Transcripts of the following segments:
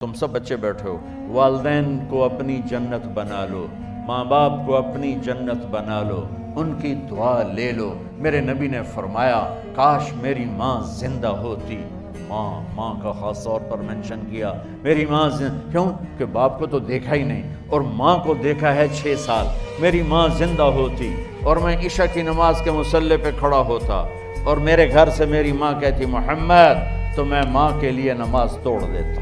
تم سب بچے بیٹھے ہو، والدین کو اپنی جنت بنا لو، ماں باپ کو اپنی جنت بنا لو، ان کی دعا لے لو۔ میرے نبی نے فرمایا کاش میری ماں زندہ ہوتی۔ ماں کا خاص طور پر منشن کیا، میری ماں کیوں کہ باپ کو تو دیکھا ہی نہیں، اور ماں کو دیکھا ہے 6 سال۔ میری ماں زندہ ہوتی اور میں عشاء کی نماز کے مصلی پہ کھڑا ہوتا اور میرے گھر سے میری ماں کہتی محمد، تو میں ماں کے لیے نماز توڑ دیتا۔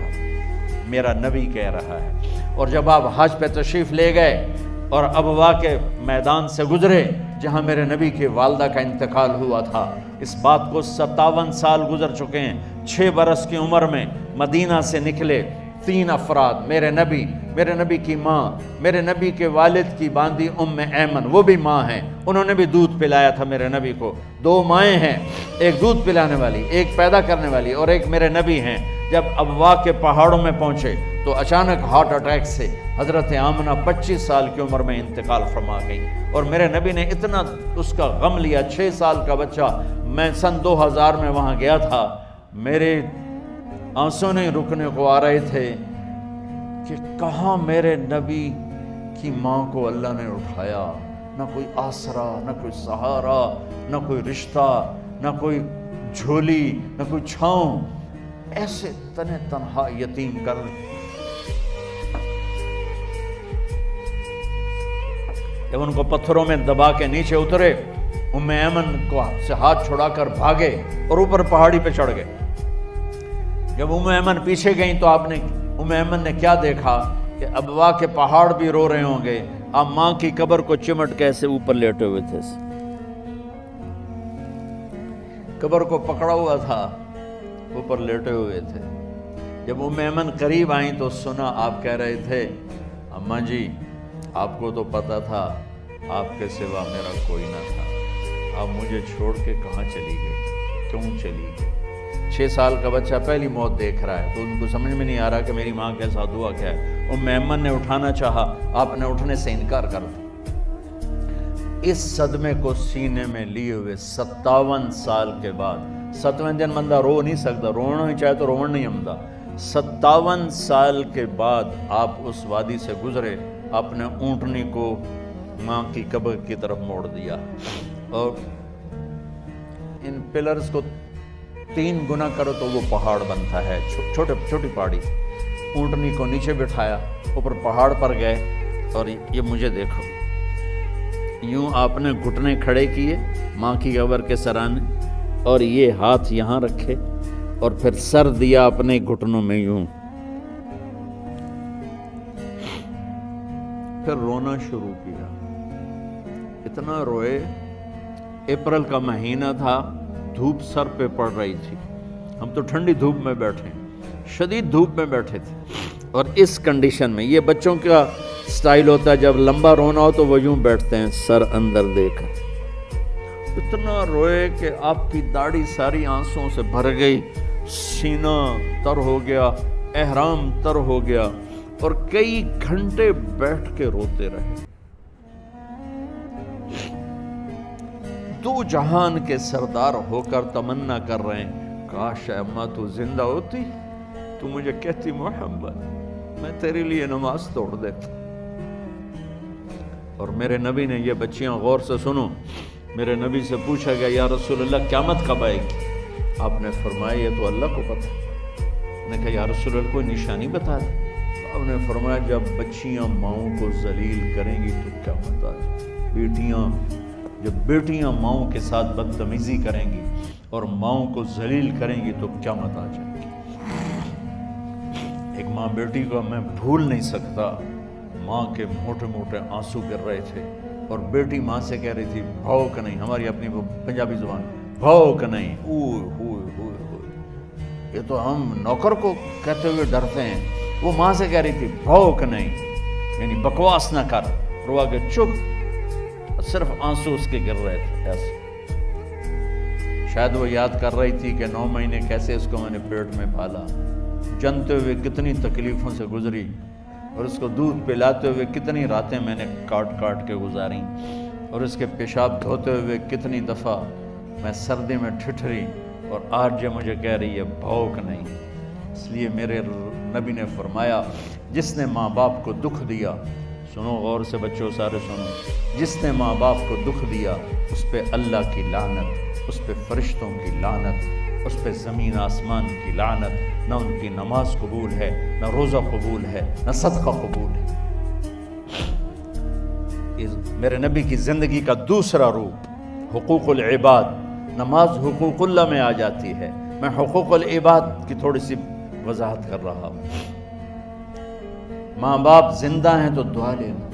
میرا نبی کہہ رہا ہے۔ اور جب آپ حج پہ تشریف لے گئے اور ابوا کے میدان سے گزرے جہاں میرے نبی کی والدہ کا انتقال ہوا تھا، اس بات کو 57 سال گزر چکے ہیں۔ 6 برس کی عمر میں مدینہ سے نکلے 3 افراد، میرے نبی کی ماں، میرے نبی کے والد کی باندی ام ایمن، وہ بھی ماں ہیں، انہوں نے بھی دودھ پلایا تھا میرے نبی کو۔ 2 مائیں ہیں، ایک دودھ پلانے والی، ایک پیدا کرنے والی، اور ایک میرے نبی ہیں۔ جب ابوا کے پہاڑوں میں پہنچے تو اچانک ہارٹ اٹیک سے حضرت آمنہ 25 سال کی عمر میں انتقال فرما گئی، اور میرے نبی نے اتنا اس کا غم لیا۔ 6 سال کا بچہ، میں سن 2000 میں وہاں گیا تھا، میرے آنسوں نہیں رکنے کو آ رہے تھے کہ کہاں میرے نبی کی ماں کو اللہ نے اٹھایا، نہ کوئی آسرا، نہ کوئی سہارا، نہ کوئی رشتہ، نہ کوئی جھولی، نہ کوئی چھاؤں، ایسے تنہ تنہا یتیم کر۔ جب ان کو پتھروں میں دبا کے نیچے اترے، ام ایمن کو سے ہاتھ چھڑا کر بھاگے اور اوپر پہاڑی پہ چڑھ گئے۔ جب ام ایمن پیچھے گئیں تو ام ایمن نے کیا دیکھا کہ ابوا کے پہاڑ بھی رو رہے ہوں گے، آپ ماں کی قبر کو چمٹ کے ایسے اوپر لیٹے ہوئے تھے، قبر کو پکڑا ہوا تھا، اوپر لیٹے ہوئے تھے۔ جب ام ایمن قریب آئیں تو سنا آپ کہہ رہے تھے اماں جی، آپ کو تو پتا تھا آپ کے سوا میرا کوئی نہ تھا، آپ مجھے چھوڑ کے کہاں چلی گئی، کیوں چلی گئی؟ 6 سال کا بچہ پہلی موت دیکھ رہا ہے تو ان کو سمجھ میں نہیں آ رہا کہ میری ماں کے ساتھ ہوا کیا ہے۔ ام ایمن نے اٹھانا چاہا، آپ نے اٹھنے سے انکار کر دیا۔ اس صدمے کو سینے میں لیے ہوئے 57 سال کے بعد، 7ویں دن بندہ رو نہیں سکتا، رونا ہی چاہے تو رونا نہیں آمدا، 57 سال کے بعد آپ اس وادی سے گزرے، اپنے اونٹنی کو ماں کی قبر کی طرف موڑ دیا، اور ان پلرز کو 3 گنا کرو تو وہ پہاڑ بنتا ہے، چھوٹی پہاڑی۔ اونٹنی کو نیچے بٹھایا، اوپر پہاڑ پر گئے، اور یہ مجھے دیکھو، یوں آپ نے گھٹنے کھڑے کیے ماں کی قبر کے سرانے، اور یہ ہاتھ یہاں رکھے، اور پھر سر دیا اپنے گھٹنوں میں یوں، پھر رونا شروع کیا۔ اتنا روئے، اپریل کا مہینہ تھا، دھوپ سر پہ پڑ رہی تھی، ہم تو ٹھنڈی دھوپ میں بیٹھے، شدید دھوپ میں بیٹھے تھے، اور اس کنڈیشن میں یہ بچوں کا سٹائل ہوتا ہے، جب لمبا رونا ہو تو وہ یوں بیٹھتے ہیں سر اندر دے کر۔ اتنا روئے کہ آپ کی داڑھی ساری آنسوں سے بھر گئی، سینہ تر ہو گیا، احرام تر ہو گیا، اور کئی گھنٹے بیٹھ کے روتے رہے۔ 2 جہان کے سردار ہو کر تمنا کر رہے ہیں کاش اماں تو زندہ ہوتی، تو مجھے کہتی محمد، میں تیرے لیے نماز توڑ دیتا۔ اور میرے نبی نے، یہ بچیاں غور سے سنو، میرے نبی سے پوچھا گیا یا رسول اللہ قیامت کب آئے گی؟ آپ نے فرمایا یہ تو اللہ کو پتہ۔ نے کہا یا رسول اللہ کوئی نشانی بتا دیں۔ آپ نے فرمایا جب بچیاں ماؤں کو ذلیل کریں گی تو قیامت آ جائے۔ جب بیٹیاں ماؤں کے ساتھ بدتمیزی کریں گی اور ماؤں کو ذلیل کریں گی تو قیامت آ جائے گی۔ ایک ماں بیٹی کو میں بھول نہیں سکتا، ماں کے موٹے موٹے آنسو گر رہے تھے، اور بیٹی ماں سے کہہ رہی تھی بھوک نہیں، ہماری اپنی پنجابی زبان، بھوک نہیں، اوئے ہوئے ہوئے ہوئے، یہ تو ہم نوکر کو کہتے ہوئے ڈرتے ہیں، وہ ماں سے کہہ رہی تھی بھوک نہیں، یعنی بکواس نہ کر، روا کے چپ، صرف آنسو اس کے گر رہے تھے ایسے۔ شاید وہ یاد کر رہی تھی کہ 9 مہینے کیسے اس کو میں نے پیٹ میں پالا، جنتے ہوئے کتنی تکلیفوں سے گزری، اور اس کو دودھ پلاتے ہوئے کتنی راتیں میں نے کاٹ کاٹ کے گزاری، اور اس کے پیشاب دھوتے ہوئے کتنی دفعہ میں سردی میں ٹھٹھری، اور آج یہ مجھے کہہ رہی ہے بھوک نہیں۔ اس لیے میرے نبی نے فرمایا جس نے ماں باپ کو دکھ دیا، سنو غور سے بچوں سارے سنو، جس نے ماں باپ کو دکھ دیا اس پہ اللہ کی لعنت، اس پہ فرشتوں کی لعنت، اس پہ زمین آسمان کی لعنت، نہ ان کی نماز قبول ہے، نہ روزہ قبول ہے، نہ صدقہ قبول ہے۔ میرے نبی کی زندگی کا دوسرا روپ حقوق العباد، نماز حقوق اللہ میں آ جاتی ہے، میں حقوق العباد کی تھوڑی سی وضاحت کر رہا ہوں۔ ماں باپ زندہ ہیں تو دعا لینا۔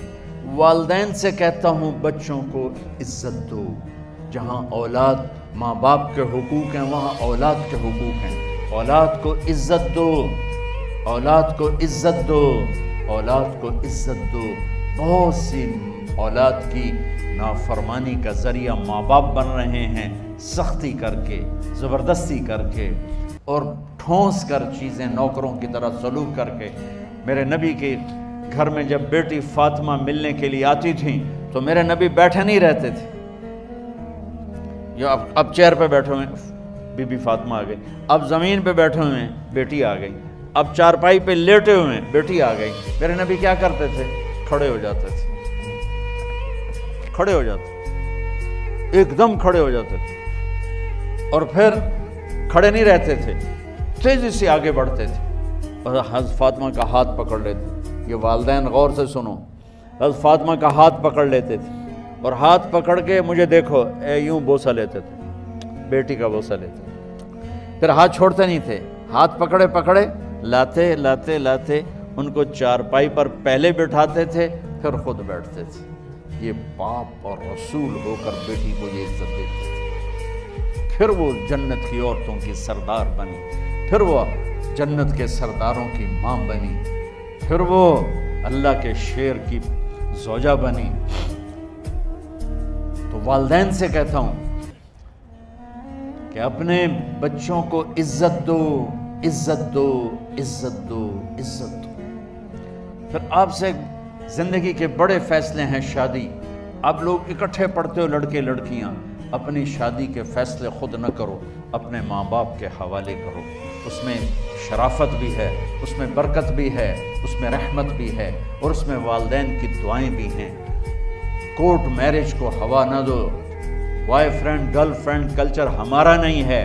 والدین سے کہتا ہوں بچوں کو عزت دو، جہاں اولاد ماں باپ کے حقوق ہیں وہاں اولاد کے حقوق ہیں، اولاد کو عزت دو، اولاد کو عزت دو، اولاد کو عزت دو۔ بہت سی اولاد کی نافرمانی کا ذریعہ ماں باپ بن رہے ہیں، سختی کر کے، زبردستی کر کے اور ٹھونس کر چیزیں نوکروں کی طرح سلوک کر کے۔ میرے نبی کے گھر میں جب بیٹی فاطمہ ملنے کے لیے آتی تھیں تو میرے نبی بیٹھے نہیں رہتے تھے، یا اب چیئر پہ بیٹھے ہوئے بی بی فاطمہ آ گئی، اب زمین پہ بیٹھے ہوئے ہیں بیٹی آ گئی، اب چارپائی پہ لیٹے ہوئے ہیں بیٹی آ گئی۔ میرے نبی کیا کرتے تھے؟ کھڑے ہو جاتے تھے، کھڑے ہو جاتے، ایک دم کھڑے ہو جاتے تھے، اور پھر کھڑے نہیں رہتے تھے، تیزی سے آگے بڑھتے تھے اور حضرت فاطمہ کا ہاتھ پکڑ لیتے۔ یہ والدین غور سے سنو، حضرت فاطمہ کا ہاتھ پکڑ لیتے تھے اور ہاتھ پکڑ کے مجھے دیکھو یوں بوسہ لیتے تھے، بیٹی کا بوسہ لیتے تھے، پھر ہاتھ چھوڑتے نہیں تھے، ہاتھ پکڑے پکڑے لاتے لاتے لاتے ان کو چارپائی پر پہلے بٹھاتے تھے پھر خود بیٹھتے تھے۔ یہ باپ اور رسول ہو کر بیٹی کو یہ عزت دیتے تھے۔ پھر وہ جنت کی عورتوں کی سردار بنی، پھر وہ جنت کے سرداروں کی ماں بنی، پھر وہ اللہ کے شیر کی زوجہ بنی۔ تو والدین سے کہتا ہوں کہ اپنے بچوں کو عزت دو، عزت دو، عزت دو، عزت دو۔ پھر آپ سے زندگی کے بڑے فیصلے ہیں شادی۔ اب لوگ اکٹھے پڑھتے ہو لڑکے لڑکیاں، اپنی شادی کے فیصلے خود نہ کرو، اپنے ماں باپ کے حوالے کرو۔ اس میں شرافت بھی ہے، اس میں برکت بھی ہے، اس میں رحمت بھی ہے، اور اس میں والدین کی دعائیں بھی ہیں۔ کورٹ میرج کو ہوا نہ دو، boyfriend girlfriend culture ہمارا نہیں ہے۔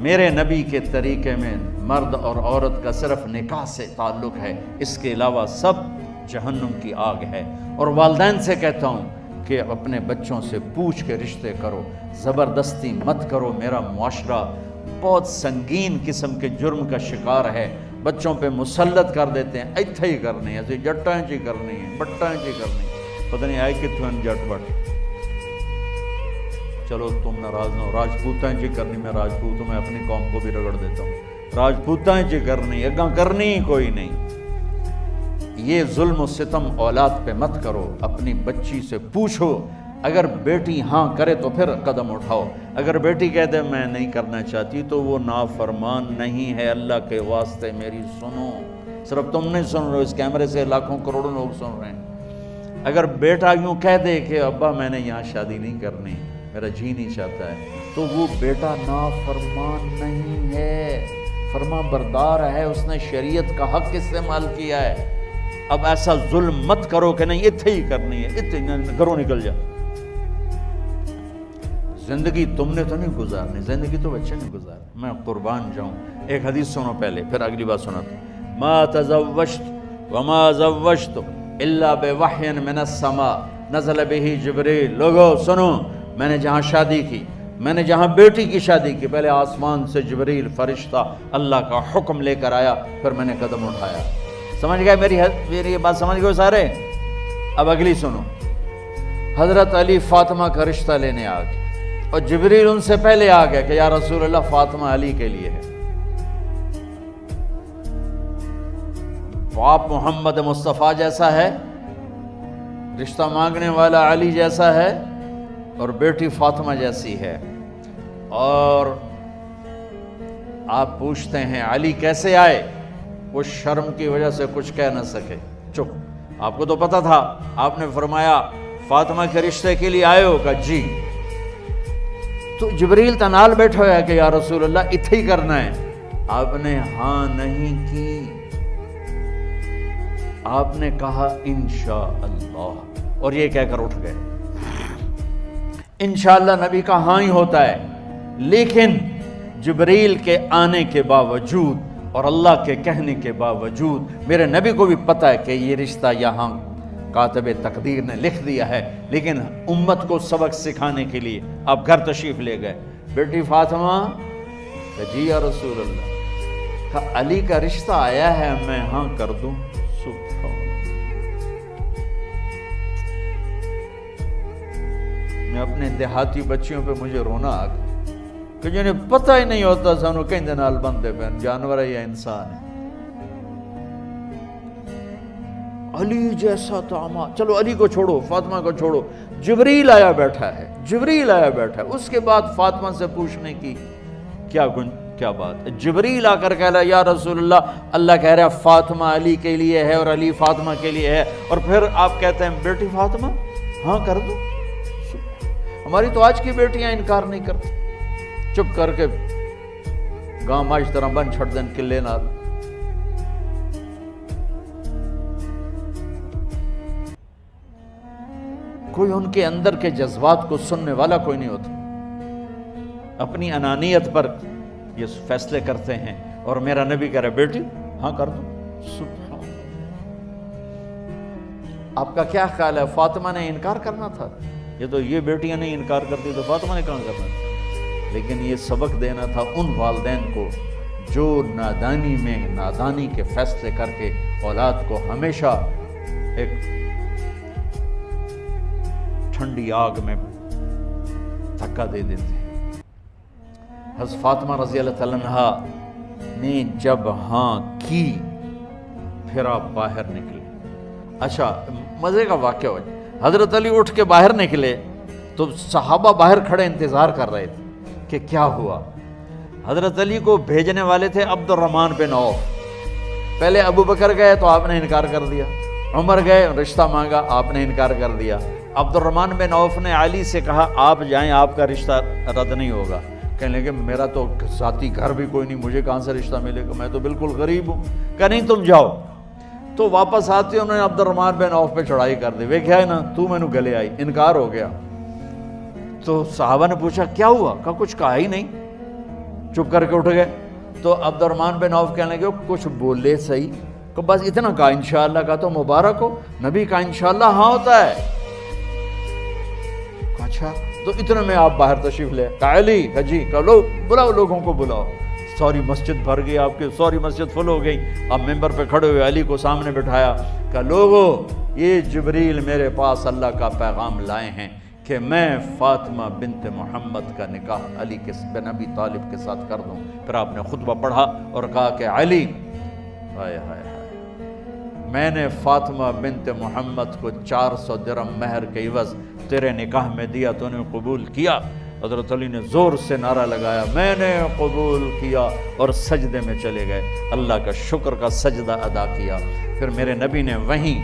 میرے نبی کے طریقے میں مرد اور عورت کا صرف نکاح سے تعلق ہے، اس کے علاوہ سب جہنم کی آگ ہے۔ اور والدین سے کہتا ہوں کہ اپنے بچوں سے پوچھ کے رشتے کرو، زبردستی مت کرو۔ میرا معاشرہ بہت سنگین قسم کے جرم کا شکار ہے، بچوں پہ مسلط کر دیتے ہیں، ایتھے ہی کرنی ہے، ایسے جٹائیں چی کرنی ہے، بٹائیں چی کرنی ہے، پتہ نہیں آئے کتوں جٹ بٹ۔ چلو تم ناراض نہ ہو، راجپوتائیں چی کرنی، میں راجپوت ہوں، میں اپنی قوم کو بھی رگڑ دیتا ہوں، راجپوتائیں چی کرنی، اگاں کرنی ہی کوئی نہیں۔ یہ ظلم و ستم اولاد پہ مت کرو، اپنی بچی سے پوچھو، اگر بیٹی ہاں کرے تو پھر قدم اٹھاؤ، اگر بیٹی کہہ دے میں نہیں کرنا چاہتی تو وہ نافرمان نہیں ہے۔ اللہ کے واسطے میری سنو، صرف تم نہیں سن رہے، اس کیمرے سے لاکھوں کروڑوں لوگ سن رہے ہیں۔ اگر بیٹا یوں کہہ دے کہ ابا میں نے یہاں شادی نہیں کرنی، میرا جی نہیں چاہتا ہے، تو وہ بیٹا نافرمان نہیں ہے، فرما بردار ہے، اس نے شریعت کا حق استعمال کیا ہے۔ اب ایسا ظلم مت کرو کہ نہیں اتھے ہی کرنی ہے، اتھے گھروں نکل جا۔ زندگی تم نے تو نہیں گزارنی، زندگی تو بچے نے گزارنی۔ میں قربان جاؤں، ایک حدیث سنو پہلے پھر اگلی بات سناتا ہوں۔ ما تزوجت وما زوجت الا بوحی من السماء نزل به جبریل۔ لوگو سنو، میں نے جہاں شادی کی، میں نے جہاں بیٹی کی شادی کی، پہلے آسمان سے جبریل فرشتہ اللہ کا حکم لے کر آیا، پھر میں نے قدم اٹھایا۔ سمجھ گئے میری یہ بات؟ سمجھ گئے سارے؟ اب اگلی سنو۔ حضرت علی فاطمہ کا رشتہ لینے آ گئے اور جبریل ان سے پہلے آ گیا کہ یا رسول اللہ فاطمہ علی کے لیے ہے۔ باپ محمد مصطفیٰ جیسا ہے، رشتہ مانگنے والا علی جیسا ہے، اور بیٹی فاطمہ جیسی ہے۔ اور آپ پوچھتے ہیں علی کیسے آئے؟ وہ شرم کی وجہ سے کچھ کہہ نہ سکے، چپ۔ آپ کو تو پتا تھا، آپ نے فرمایا فاطمہ کے رشتے کے لیے آئے ہو؟ کہا جی۔ تو جبریل تنال بیٹھا ہوا ہے کہ یا رسول اللہ اتھے ہی کرنا ہے۔ آپ نے ہاں نہیں کی، آپ نے کہا انشاءاللہ، اور یہ کہہ کر اٹھ گئے۔ انشاءاللہ نبی کا ہاں ہی ہوتا ہے، لیکن جبریل کے آنے کے باوجود اور اللہ کے کہنے کے باوجود میرے نبی کو بھی پتہ ہے کہ یہ رشتہ یہاں کاتب تقدیر نے لکھ دیا ہے، لیکن امت کو سبق سکھانے کے لیے آپ گھر تشریف لے گئے۔ بیٹی فاطمہ کہ جی یا رسول اللہ، کہا علی کا رشتہ آیا ہے، میں ہاں کر دوں؟ سبحان اللہ۔ میں اپنے دیہاتی بچیوں پہ مجھے رونا آ گیا کہ جنہیں پتہ ہی نہیں ہوتا سانو کہیں نال بندے پہ جانور ہے یا انسان ہے۔ علی جیسا داماد، چلو علی کو چھوڑو، فاطمہ کو چھوڑو، جبریل آیا بیٹھا ہے، جبریل آیا بیٹھا ہے۔ اس کے بعد فاطمہ سے پوچھنے کی کیا بات ہے؟ جبریل آ کر کہہ رہا یا رسول اللہ، اللہ کہہ رہا فاطمہ علی کے لیے ہے اور علی فاطمہ کے لیے ہے، اور پھر آپ کہتے ہیں بیٹی فاطمہ ہاں کر دو۔ ہماری تو آج کی بیٹیاں انکار نہیں کرتی، چپ کر کے گاں ماج طرح بن چھڑ دین کلے نال۔ کوئی ان کے اندر کے جذبات کو سننے والا کوئی نہیں ہوتا، اپنی انانیت پر یہ فیصلے کرتے ہیں، اور میرا نبی کہہ رہا بیٹی ہاں کر دو۔ سبحان اللہ۔ آپ کا کیا خیال ہے فاطمہ نے انکار کرنا تھا؟ یہ تو یہ بیٹیاں نہیں انکار کرتی تو فاطمہ نے کہاں کرنا تھا؟ لیکن یہ سبق دینا تھا ان والدین کو جو نادانی میں نادانی کے فیصلے کر کے اولاد کو ہمیشہ ایک ٹھنڈی آگ میں دھکا دے دیتے ہیں۔ حضرت فاطمہ رضی اللہ تعالیٰ عنہ نے جب ہاں کی پھر آپ باہر نکلے۔ اچھا مزے کا واقعہ ہو، حضرت علی اٹھ کے باہر نکلے تو صحابہ باہر کھڑے انتظار کر رہے تھے کہ کیا ہوا۔ حضرت علی کو بھیجنے والے تھے عبد الرحمن بن عوف۔ پہلے ابو بکر گئے تو آپ نے انکار کر دیا، عمر گئے رشتہ مانگا، آپ نے انکار کر دیا۔ عبد الرحمن بن عوف نے علی سے کہا آپ جائیں، آپ کا رشتہ رد نہیں ہوگا۔ کہنے لگے میرا تو ذاتی گھر بھی کوئی نہیں، مجھے کہاں سے رشتہ ملے گا، میں تو بالکل غریب ہوں۔ کہا نہیں تم جاؤ۔ تو واپس آتے انہوں نے عبد الرحمن بن عوف پہ چڑھائی کر دی، ویکھیا ہے نا تو مینوں گلے آئی، انکار ہو گیا۔ تو صحابہ نے پوچھا کیا ہوا؟ کہا کچھ کہا ہی نہیں، چپ کر کے اٹھ گئے۔ تو عبد الرحمن بن عوف کہنے لگے کچھ بولے صحیح، کہ بس اتنا کہا انشاءاللہ کا تو مبارک ہو، نبی کا انشاءاللہ ہاں ہوتا ہے۔ اچھا تو اتنے میں آپ باہر تشریف لے، کہا علی جی لو بلاؤ، لوگوں کو بلاؤ۔ ساری مسجد بھر گئی، آپ کی ساری مسجد فل ہو گئی۔ آپ ممبر پہ کھڑے ہوئے علی کو سامنے بٹھایا، کہا لوگو یہ جبریل میرے پاس اللہ کا پیغام لائے ہیں کہ میں فاطمہ بنت محمد کا نکاح علی بن ابی طالب کے ساتھ کر دوں۔ پھر آپ نے خطبہ پڑھا اور کہا کہ علی ہائے ہائے ہائے، میں نے فاطمہ بنت محمد کو 400 درہم مہر کے عوض تیرے نکاح میں دیا، تو نے قبول کیا؟ حضرت علی نے زور سے نعرہ لگایا میں نے قبول کیا، اور سجدے میں چلے گئے، اللہ کا شکر کا سجدہ ادا کیا۔ پھر میرے نبی نے وہیں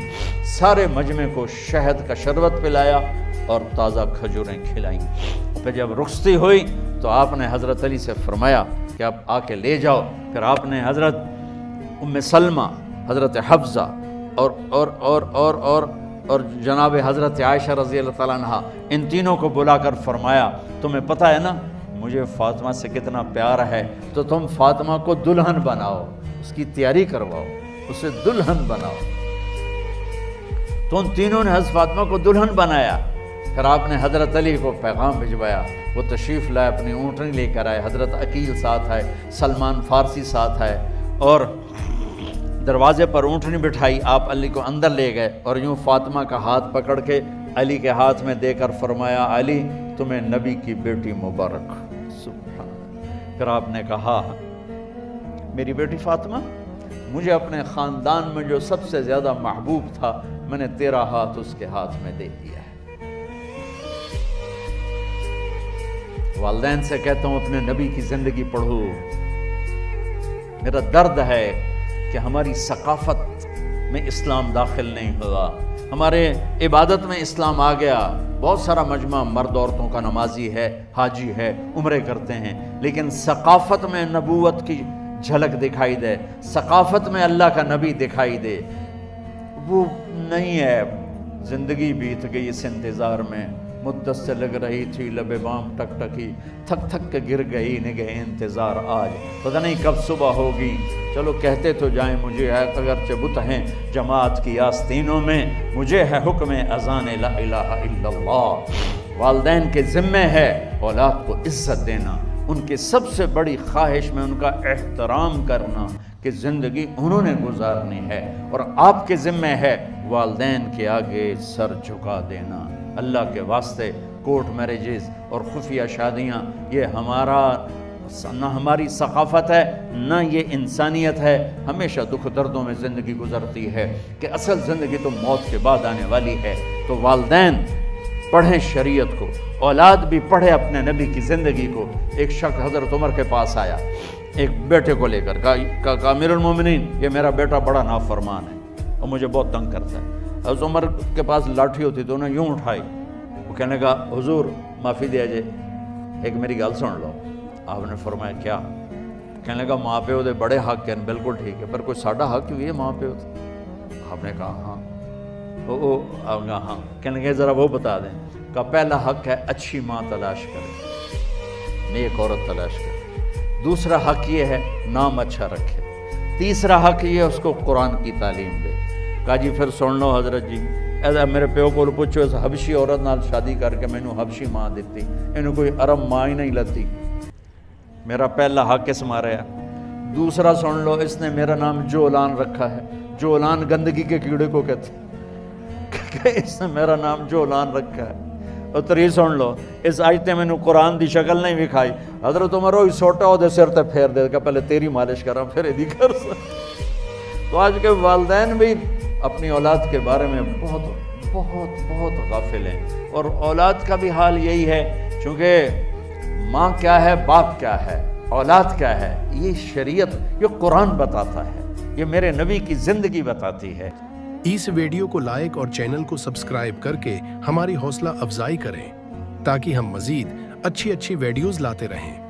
سارے مجمع کو شہد کا شربت پلایا اور تازہ کھجوریں کھلائیں۔ پھر جب رخصتی ہوئی تو آپ نے حضرت علی سے فرمایا کہ آپ آ کے لے جاؤ۔ پھر آپ نے حضرت ام سلمہ، حضرت حفصہ اور جناب حضرت عائشہ رضی اللہ تعالیٰ عنہ، ان تینوں کو بلا کر فرمایا تمہیں پتہ ہے نا مجھے فاطمہ سے کتنا پیار ہے، تو تم فاطمہ کو دلہن بناؤ، اس کی تیاری کرواؤ، اسے دلہن بناؤ۔ تو ان تینوں نے حضرت فاطمہ کو دلہن بنایا۔ پھر آپ نے حضرت علی کو پیغام بھجوایا، وہ تشریف لائے، اپنی اونٹنی لے کر آئے، حضرت عقیل ساتھ ہے، سلمان فارسی ساتھ ہے، اور دروازے پر اونٹنی بٹھائی، آپ علی کو اندر لے گئے اور یوں فاطمہ کا ہاتھ پکڑ کے علی کے ہاتھ میں دے کر فرمایا علی تمہیں نبی کی بیٹی مبارک۔ سبحان اللہ۔ پھر آپ نے کہا میری بیٹی فاطمہ، مجھے اپنے خاندان میں جو سب سے زیادہ محبوب تھا میں نے تیرا ہاتھ اس کے ہاتھ میں دے دیا ہے۔ والدین سے کہتا ہوں اپنے نبی کی زندگی پڑھو۔ میرا درد ہے کہ ہماری ثقافت میں اسلام داخل نہیں ہوا، ہمارے عبادت میں اسلام آ گیا۔ بہت سارا مجمع مرد عورتوں کا نمازی ہے، حاجی ہے، عمرے کرتے ہیں، لیکن ثقافت میں نبوت کی جھلک دکھائی دے، ثقافت میں اللہ کا نبی دکھائی دے۔ وہ نہیں ہے. زندگی بیت گئی اس انتظار میں, مدت سے لگ رہی تھی لب بام ٹک ٹکی, تھک تھک کے گر گئی نگہ انتظار آج, پتہ نہیں کب صبح ہوگی. چلو کہتے تو جائیں مجھے ہے اگرچہ بت ہیں جماعت کی آستینوں میں, مجھے ہے حکم اذان لا الہ الا اللہ. والدین کے ذمہ ہے اولاد کو عزت دینا, ان کی سب سے بڑی خواہش میں ان کا احترام کرنا کہ زندگی انہوں نے گزارنی ہے, اور آپ کے ذمہ ہے والدین کے آگے سر جھکا دینا. اللہ کے واسطے کورٹ میرجز اور خفیہ شادیاں یہ نہ ہماری ثقافت ہے نہ یہ انسانیت ہے. ہمیشہ دکھ دردوں میں زندگی گزرتی ہے کہ اصل زندگی تو موت کے بعد آنے والی ہے. تو والدین پڑھیں شریعت کو, اولاد بھی پڑھے اپنے نبی کی زندگی کو. ایک شخص حضرت عمر کے پاس آیا ایک بیٹے کو لے کر, کہا امیر المومنین یہ میرا بیٹا بڑا نافرمان ہے اور مجھے بہت تنگ کرتا ہے. حضرت عمر کے پاس لاٹھی ہوتی تو انہوں نے یوں اٹھائی, وہ کہنے کا حضور معافی دیا جائے, ایک میری گل سن لو. آپ نے فرمایا کیا؟ کہنے لگا ماں پیو دے بڑے حق ہیں, بالکل ٹھیک ہے, پر کوئی ساڈا حق بھی ہے ماں پیو دے؟ آپ نے کہا ہاں. آپ نے کہا ہاں. کہنے لگے ذرا وہ بتا دیں. کہا پہلا حق ہے اچھی ماں تلاش کرے, نیک عورت تلاش کرے. دوسرا حق یہ ہے نام اچھا رکھے. تیسرا حق یہ ہے اس کو قرآن کی تعلیم دے. کہا جی پھر سن لو حضرت جی, ایسا میرے پیو کو پوچھو اس حبشی عورت نال شادی کر کے مینوں حبشی ماں دیتی, انہوں کوئی عرب ماں ہی نہیں لتی. میرا پہلا حق اس مارا ہے. دوسرا سن لو, اس نے میرا نام جولان رکھا ہے. جولان گندگی کے کیڑے کو کہتے ہیں, اس نے میرا نام جولان رکھا ہے. اور تری سن لو, اس آج تے مینوں قرآن دی شکل نہیں وکھائی. حضرت عمر ہوئی سوٹا ہو دے سر تے پھیر دے کہ پہلے تیری مالش کراں پھر ایدی کر سا. تو آج کے والدین بھی اپنی اولاد کے بارے میں بہت بہت بہت غافل ہیں, اور اولاد کا بھی حال یہی ہے. چونکہ ماں کیا ہے, باپ کیا ہے, اولاد کیا ہے, یہ شریعت, یہ قرآن بتاتا ہے, یہ میرے نبی کی زندگی بتاتی ہے. اس ویڈیو کو لائک اور چینل کو سبسکرائب کر کے ہماری حوصلہ افزائی کریں تاکہ ہم مزید اچھی ویڈیوز لاتے رہیں.